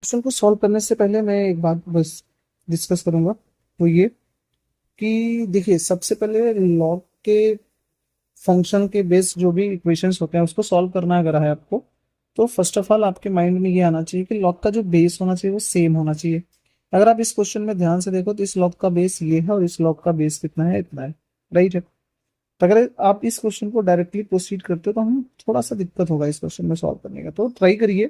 Question को solve करने से पहले मैं एक बात बस डिस्कस करूंगा, वो ये कि देखिए सबसे पहले लॉग के फंक्शन के बेस जो भी इक्वेशंस होते हैं उसको सॉल्व करना अगर है आपको, तो फर्स्ट ऑफ ऑल आपके माइंड में ये आना चाहिए कि लॉग का जो बेस होना चाहिए वो सेम होना चाहिए। अगर आप इस क्वेश्चन में ध्यान से देखो तो इस लॉग का बेस ये है और इस लॉग का बेस कितना है, इतना है। राइट है। तो अगर आप इस क्वेश्चन को डायरेक्टली प्रोसीड करते हो तो हम थोड़ा सा दिक्कत होगा इस क्वेश्चन में सॉल्व करने का। तो ट्राई करिए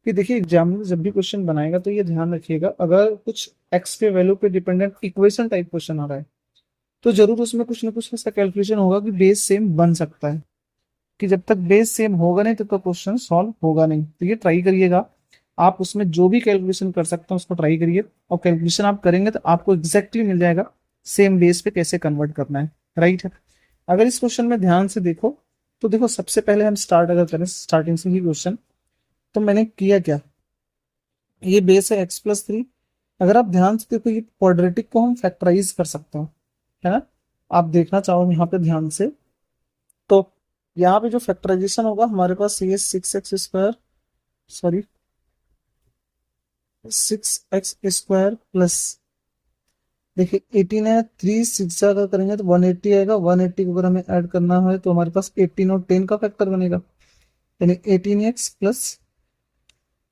कि देखिए एग्जाम में जब भी क्वेश्चन बनाएगा तो ये ध्यान रखिएगा, अगर कुछ एक्स के वैल्यू पे डिपेंडेंट इक्वेशन टाइप क्वेश्चन आ रहा है तो जरूर उसमें कुछ ना कुछ ऐसा कैलकुलेशन होगा कि बेस सेम बन सकता है। कि जब तक बेस सेम होगा नहीं तब तक क्वेश्चन सॉल्व होगा नहीं। तो ये ट्राई करिएगा, आप उसमें जो भी कैलकुलेशन कर सकते हैं उसको ट्राई करिए, और कैलकुलेशन आप करेंगे तो आपको एग्जैक्टली मिल जाएगा सेम बेस पे कैसे कन्वर्ट करना है। राइट है। अगर इस क्वेश्चन में ध्यान से देखो तो देखो सबसे पहले हम स्टार्ट अगर करें स्टार्टिंग से ही क्वेश्चन, तो मैंने किया क्या, ये बेस है x+3। अगर आप ध्यान से देखो ये क्वाड्रेटिक को हम फैक्टराइज कर सकते हैं, है ना। आप देखना चाहो यहाँ पे ध्यान से, तो यहाँ पे जो फैक्टराइजेशन होगा हमारे पास ये 6x², सॉरी 6x² प्लस, देखिए 18 है, 3 6 अगर करेंगे तो 180 आएगा। 180 को अगर हमें ऐड करना है तो हमारे पास 18 और 10 का फैक्टर बनेगा, यानी 18x plus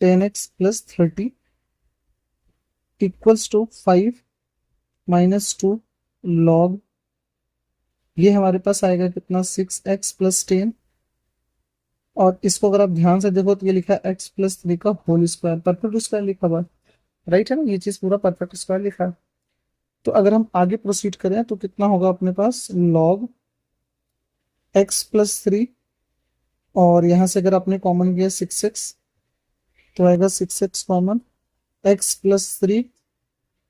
10x+30 equals to 5 - 2 log, ये हमारे पास आएगा कितना 6x+10। और इसको अगर आप ध्यान से देखो तो ये लिखा है x+3 का होल स्क्वायर, परफेक्ट स्क्वायर लिखा हुआ है। राइट है ना, ये चीज पूरा परफेक्ट स्क्वायर लिखा है। तो अगर हम आगे प्रोसीड करें तो कितना होगा अपने पास लॉग x+3, और यहाँ से अगर आपने कॉमन किया 6x तो आएगा 6x कॉमन, x+3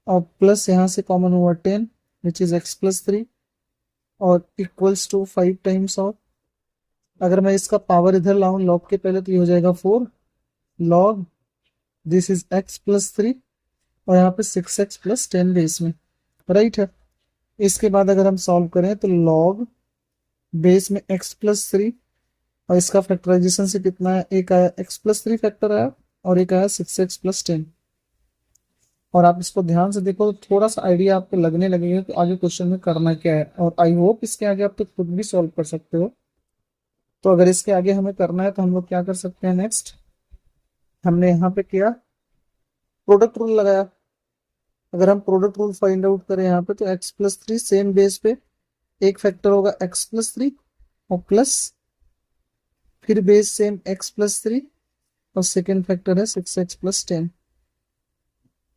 और प्लस यहाँ से कॉमन हुआ 10 विच इज x+3, और इक्वल्स टू 5 टाइम्स ऑफ, अगर मैं इसका पावर इधर लाऊं लॉग के पहले तो ये हो जाएगा 4 लॉग दिस इज x+3, और यहाँ पे 6x+10 बेस में। राइट है। इसके बाद अगर हम सॉल्व करें तो लॉग बेस में x+3, और इसका फैक्टराइजेशन से कितना है, एक आया x+3 फैक्टर आया और एक आया 6x+10। और आप इसको ध्यान से देखो तो थोड़ा सा आइडिया आपको लगने लगेगा कि आगे क्वेश्चन में करना क्या है, और आई होप इसके आगे आप तो खुद भी सॉल्व कर सकते हो। तो अगर इसके आगे हमें करना है तो हम लोग क्या कर सकते हैं, नेक्स्ट हमने यहाँ पे किया प्रोडक्ट रूल लगाया। अगर हम प्रोडक्ट रूल फाइंड आउट करें यहाँ पे तो x+3 सेम बेस पे एक फैक्टर होगा x+3 और प्लस फिर बेस सेम x+3 और सेकेंड फैक्टर है 6x+10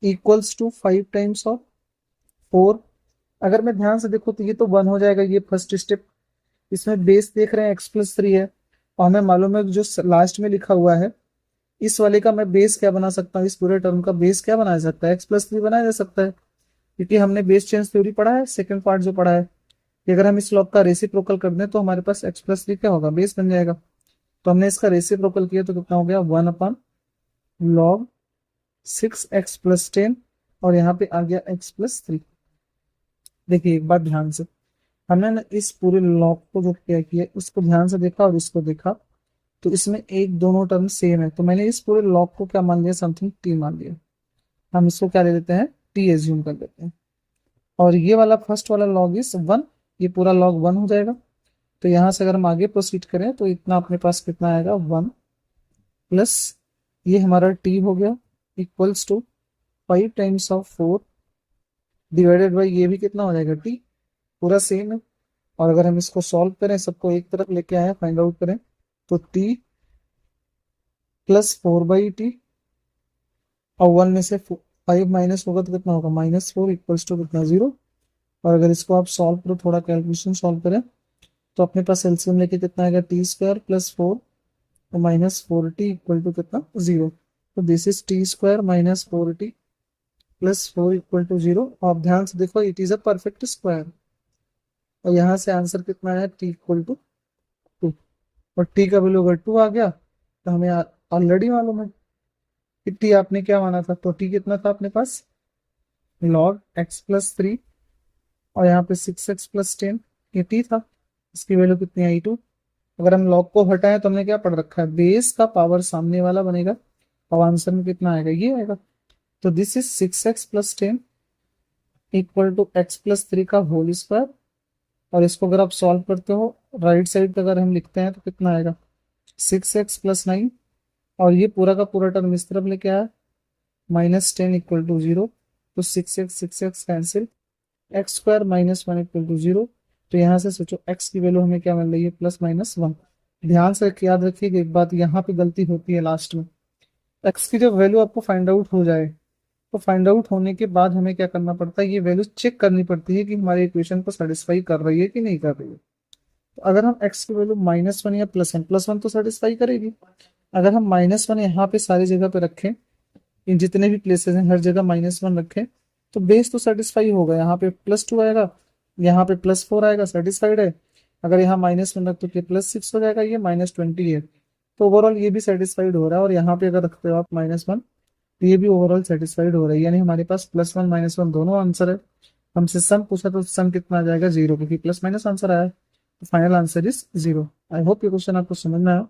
equals to 5 times of 4। अगर मैं ध्यान से देखो तो ये तो 1 हो जाएगा, ये फर्स्ट स्टेप। इसमें बेस देख रहे हैं x+3 है, और हमें मालूम है कि जो लास्ट में लिखा हुआ है इस वाले का मैं बेस क्या बना सकता हूँ, इस पूरे टर्म का बेस क्या बनाया जा सकता है, x+3 बनाया जा सकता है, क्योंकि हमने बेस चेंज थ्योरी पढ़ा है, सेकंड पार्ट जो पढ़ा है कि अगर हम इस लॉग का रेसिप्रोकल कर दें तो हमारे पास x+3 क्या होगा, बेस बन जाएगा। तो हमने इसका रेसिप्रोकल किया तो कितना हो गया 1/log 6x+10, और यहाँ पे आ गया x+3। देखिए एक बात ध्यान से, हमने ना इस पूरे लॉग को जो क्या किया उसको ध्यान से देखा और इसको देखा, तो इसमें एक दोनों टर्म सेम है, तो मैंने इस पूरे लॉग को क्या मान लिया, समथिंग टी मान लिया। हम इसको क्या ले लेते हैं, टी एज्यूम कर लेते हैं। और ये वाला फर्स्ट वाला लॉग इज 1, ये पूरा लॉग 1 हो जाएगा। तो यहाँ से अगर हम आगे प्रोसीड करें तो इतना अपने पास कितना आएगा 1 प्लस ये हमारा टी हो गया equals to 5 times of 4 divided by ये भी कितना हो जाएगा टी, पूरा सेम है। और अगर हम इसको सॉल्व करें, सबको एक तरफ लेके आए फाइंड आउट करें, तो टी +4/t, और 1 में से 5 माइनस होगा तो कितना होगा -4 इक्वल्स टू कितना 0। और अगर इसको आप सॉल्व करो, थोड़ा कैलकुलेशन सॉल्व करें, तो अपने पास एलसीएम लेके कितना आएगा t² + 4 और -4t इक्वल टू कितना 0। तो this is t² - 4t + 4 equal to 0। आप ध्यान से देखो it is a perfect square, और यहाँ से आंसर कितना है t इक्वल टू 2, और t का वैल्यू अगर 2 आ गया तो हमें ऑलरेडी मालूम है कि t आपने क्या माना था, तो t कितना था अपने पास log x+3, और यहाँ पे 6x+10 ये t था, इसकी वैल्यू कितनी आई 2। अगर हम log को हटाएं तो हमने क्या पढ़ रखा है, बेस का पावर सामने वाला बनेगा और आंसर में कितना आएगा, ये आएगा। तो this is 6x plus 10 equal to x plus 3 का होल स्क्वायर। और इसको अगर आप सॉल्व करते हो राइट साइड पे अगर हम लिखते हैं तो कितना आएगा, 6x प्लस 9। और ये पूरा का पूरा टर्म इस तरफ लेके आया, -10 इक्वल टू 0। तो 6x cancel, x square -1 equal to 0। तो यहाँ से सोचो x की वैल्यू हमें क्या मिल रही है, +-1। ध्यान से याद रखिएगा एक बात, यहाँ पे गलती होती है लास्ट में। x की जब वैल्यू आपको फाइंड आउट हो जाए तो फाइंड आउट होने के बाद हमें क्या करना पड़ता है, ये वैल्यू चेक करनी पड़ती है कि हमारे इक्वेशन को सेटिस्फाई कर रही है कि नहीं कर रही है। तो अगर हम x की वैल्यू -1 या +1 तो सेटिस्फाई करेगी। अगर हम -1 यहाँ पे सारी जगह पे रखें, इन जितने भी प्लेसेस हैं हर जगह -1 रखें, तो बेस तो सेटिस्फाई होगा। यहाँ पे +2 आएगा, यहाँ पे +4 आएगा, सेटिस्फाइड है। अगर यहाँ -1 रख तो +6 हो जाएगा, ये -20 है। तो ओवरऑल ये भी सेटिस्फाइड हो रहा है। और यहाँ पे अगर रखते हो आप -1 तो ये भी ओवरऑल सेटिस्फाइड हो रहा है। यानी हमारे पास +1 -1 दोनों आंसर है। हमसे सम पूछा तो सम कितना आ जाएगा, 0, क्योंकि प्लस माइनस आंसर आया है। तो final answer is 0। I hope ये क्वेश्चन आपको समझ में आया।